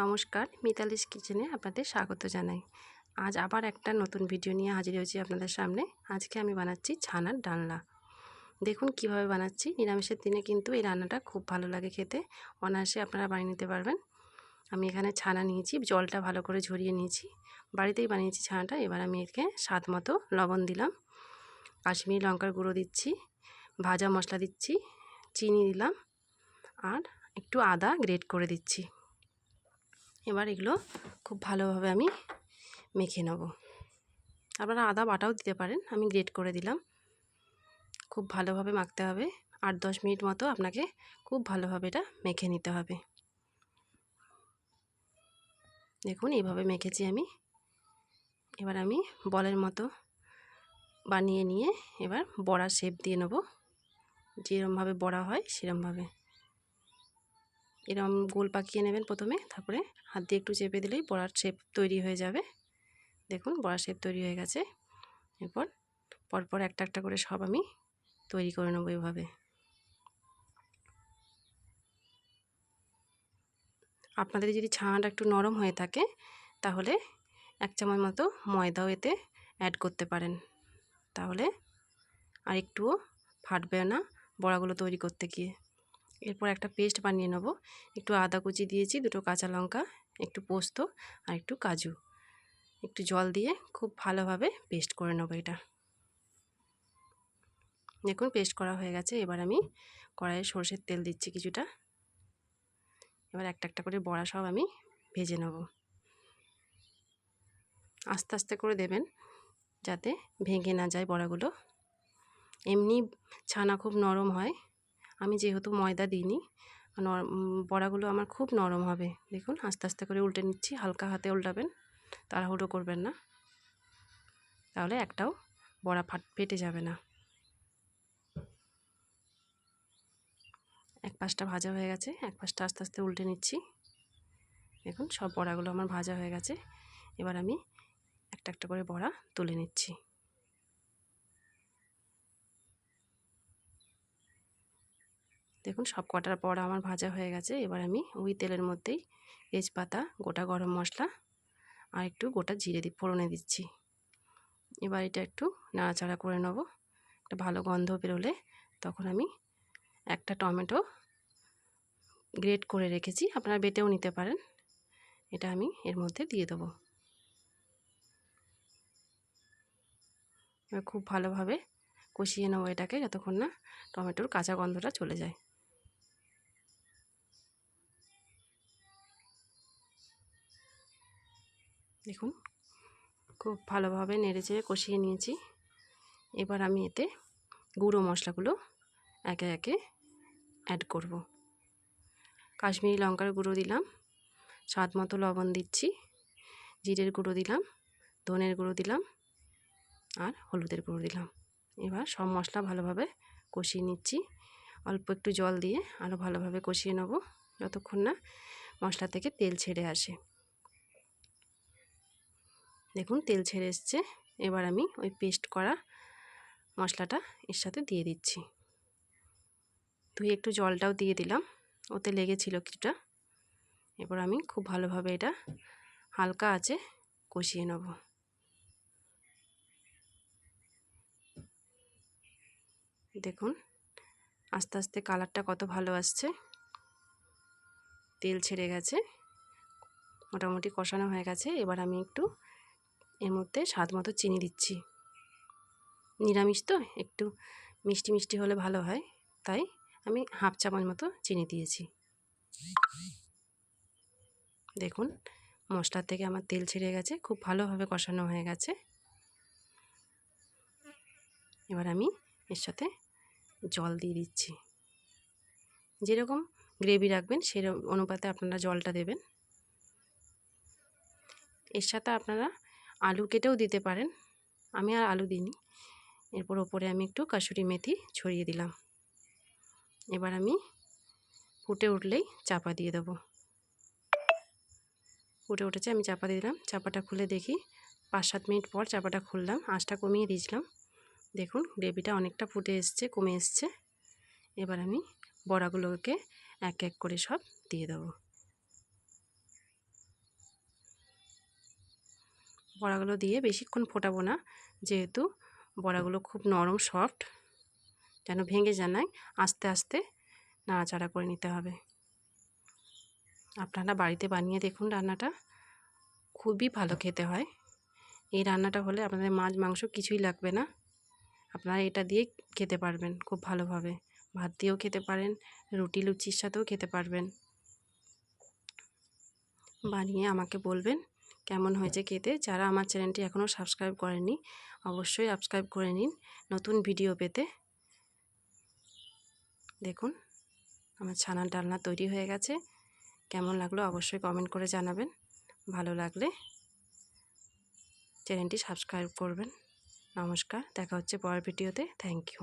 নমস্কার, মিতালিস কিচেনে আপনাদের স্বাগত জানাই। আজ আবার একটা নতুন ভিডিও নিয়ে হাজির হয়েছি আপনাদের সামনে। আজকে আমি বানাচ্ছি ছানার ডালনা। দেখুন কিভাবে বানাচ্ছি। নিরামিষের দিনে কিন্তু এই রান্নাটা খুব ভালো লাগে খেতে, অনায়াসে আপনারা বানিয়ে নিতে পারবেন। আমি এখানে ছানা নিয়েছি, জলটা ভালো করে ঝরিয়ে নিয়েছি, বাড়িতেই বানিয়েছি ছানাটা। এবার আমি একে স্বাদ মতো লবণ দিলাম, কাশ্মীরি লঙ্কার গুঁড়ো দিচ্ছি, ভাজা মশলা দিচ্ছি, চিনি দিলাম আর একটু আদা গ্রেট করে দিচ্ছি। এবার এগুলো খুব ভালোভাবে আমি মেখে নেব। আপনারা আদা বাটাও দিতে পারেন, আমি গ্রেট করে দিলাম। খুব ভালোভাবে মাখতে হবে, 8-10 মিনিট মতো আপনাকে খুব ভালোভাবে এটা মেখে নিতে হবে। দেখুন এইভাবে মেখেছি আমি। এবার আমি বলের মতো বানিয়ে নিয়ে এবার বড়া শেপ দিয়ে নেব। যেরমভাবে বড়া হয় সেরমভাবে এরম গোল পাকিয়ে নেবেন প্রথমে, তারপরে হাত দিয়ে একটু চেপে দিলেই বড়ার শেপ তৈরি হয়ে যাবে। দেখুন বড়া শেপ তৈরি হয়ে গেছে। এরপর পরপর একটা একটা করে সব আমি তৈরি করে নেব এভাবে। আপনাদের যদি ছানাটা একটু নরম হয়ে থাকে তাহলে 1 চামচ মতো ময়দাও এতে অ্যাড করতে পারেন, তাহলে আর একটুও ফাটবে না বড়াগুলো তৈরি করতে গিয়ে। এরপর একটা পেস্ট বানিয়ে নেব। একটু আদা কুচি দিয়েছি, 2টো কাঁচা লঙ্কা, একটু পোস্ত আর একটু কাজু, একটু জল দিয়ে খুব ভালোভাবে পেস্ট করে নেব এটা। দেখুন পেস্ট করা হয়ে গেছে। এবার আমি কড়াইয়ে সরষের তেল দিচ্ছি কিছুটা। এবার একটা একটা করে বড়া সব আমি ভেজে নেব। আস্তে আস্তে করে দেবেন যাতে ভেঙে না যায় বড়াগুলো। এমনি ছানা খুব নরম হয়, আমি যেহেতু ময়দা দিইনি, বড়াগুলো আমার খুব নরম হবে। দেখুন আস্তে আস্তে করে উল্টে নিচ্ছি, হালকা হাতে উল্টাবেন, তাড়াহুড়ো করবেন না, তাহলে একটাও বড়া ফেটে যাবে না। এক পাশটা ভাজা হয়ে গেছে, এক পাশটা আস্তে আস্তে উল্টে নিচ্ছি। দেখুন সব বড়াগুলো আমার ভাজা হয়ে গেছে। এবার আমি একটা একটা করে বড়া তুলে নিচ্ছি। দেখুন সব কটার বড়া আমার ভাজা হয়ে গেছে। এবার আমি ওই তেলের মধ্যেই তেজপাতা, গোটা গরম মশলা আর একটু গোটা জিরে ফোড়নে দিচ্ছি। এবার এটা একটু নাড়াচাড়া করে নেব। একটা ভালো গন্ধ বেরোলে তখন আমি একটা টমেটো গ্রেট করে রেখেছি, আপনারা বেটেও নিতে পারেন, এটা আমি এর মধ্যে দিয়ে দেবো। এবার খুব ভালোভাবে কষিয়ে নেবো এটাকে যতক্ষণ না টমেটোর কাঁচা গন্ধটা চলে যায়। দেখুন খুব ভালোভাবে নেড়েচেড়ে কষিয়ে নিয়েছি। এবার আমি এতে গুঁড়ো মশলাগুলো একে একে অ্যাড করব। কাশ্মীরি লঙ্কার গুঁড়ো দিলাম, স্বাদ মতো লবণ দিচ্ছি, জিরের গুঁড়ো দিলাম, ধনের গুঁড়ো দিলাম আর হলুদের গুঁড়ো দিলাম। এবার সব মশলা ভালোভাবে কষিয়ে নিচ্ছি। অল্প একটু জল দিয়ে আরও ভালোভাবে কষিয়ে নেব যতক্ষণ না মশলা থেকে তেল ছেড়ে আসে। দেখুন তেল ছেড়ে এসছে। এবার আমি ওই পেস্ট করা মশলাটা এর সাথে দিয়ে দিচ্ছি। ধুয়ে একটু জলটাও দিয়ে দিলাম, ওতে লেগেছিল কিছুটা। এবার আমি খুব ভালোভাবে এটা হালকা আঁচে কষিয়ে নেব। দেখুন আস্তে আস্তে কালারটা কত ভালো আসছে, তেল ছেড়ে গেছে, মোটামুটি কষানো হয়ে গেছে। এবার আমি একটু এর মধ্যে স্বাদ মতো চিনি দিচ্ছি। নিরামিষ তো একটু মিষ্টি মিষ্টি হলে ভালো হয়, তাই আমি 1/2 চামচ মতো চিনি দিয়েছি। দেখুন মশলার থেকে আমার তেল ছেড়ে গেছে, খুব ভালোভাবে কষানো হয়ে গেছে। এবার আমি এর সাথে জল দিয়ে দিচ্ছি। যেরকম গ্রেভি রাখবেন সেরকম অনুপাতে আপনারা জলটা দেবেন। এর সাথে আপনারা আলু কেটেও দিতে পারেন, আমি আর আলু দিইনি। এরপর ওপরে আমি একটু কাসুরি মেথি ছড়িয়ে দিলাম। এবার আমি ফুটে উঠলেই চাপা দিয়ে দেবো। ফুটে উঠেছে, আমি চাপা দিয়ে দিলাম। চাপাটা খুলে দেখি, 5-7 মিনিট পর চাপাটা খুললাম, আঁচটা কমিয়ে দিয়েছিলাম। দেখুন গ্রেভিটা অনেকটা ফুটে এসছে, কমে এসছে। এবার আমি বড়াগুলোকে এক এক করে সব দিয়ে দেবো। বড়াগুলো দিয়ে বেশিক্ষণ ফোটাবো না, যেহেতু বড়াগুলো খুব নরম সফট, যেন ভেঙে যায় আস্তে আস্তে নাড়াচাড়া করে নিতে হবে। আপনারা বাড়িতে বানিয়ে দেখুন, রান্নাটা খুবই ভালো খেতে হয়। এই রান্নাটা হলে আপনাদের মাছ মাংস কিছুই লাগবে না, আপনারা এটা দিয়ে খেতে পারবেন খুব ভালোভাবে। ভাত দিয়েও খেতে পারেন, রুটি লুচির সাথেও খেতে পারবেন। বানিয়ে আমাকে বলবেন কেমন হয়েছে খেতে। যারা আমার চ্যানেলটি এখনও সাবস্ক্রাইব করেনি অবশ্যই সাবস্ক্রাইব করে নিন নতুন ভিডিও পেতে। দেখুন আমার ছানার ডালনা তৈরি হয়ে গেছে। কেমন লাগলো অবশ্যই কমেন্ট করে জানাবেন। ভালো লাগলে চ্যানেলটি সাবস্ক্রাইব করবেন। নমস্কার, দেখা হচ্ছে পরের ভিডিওতে। Thank you.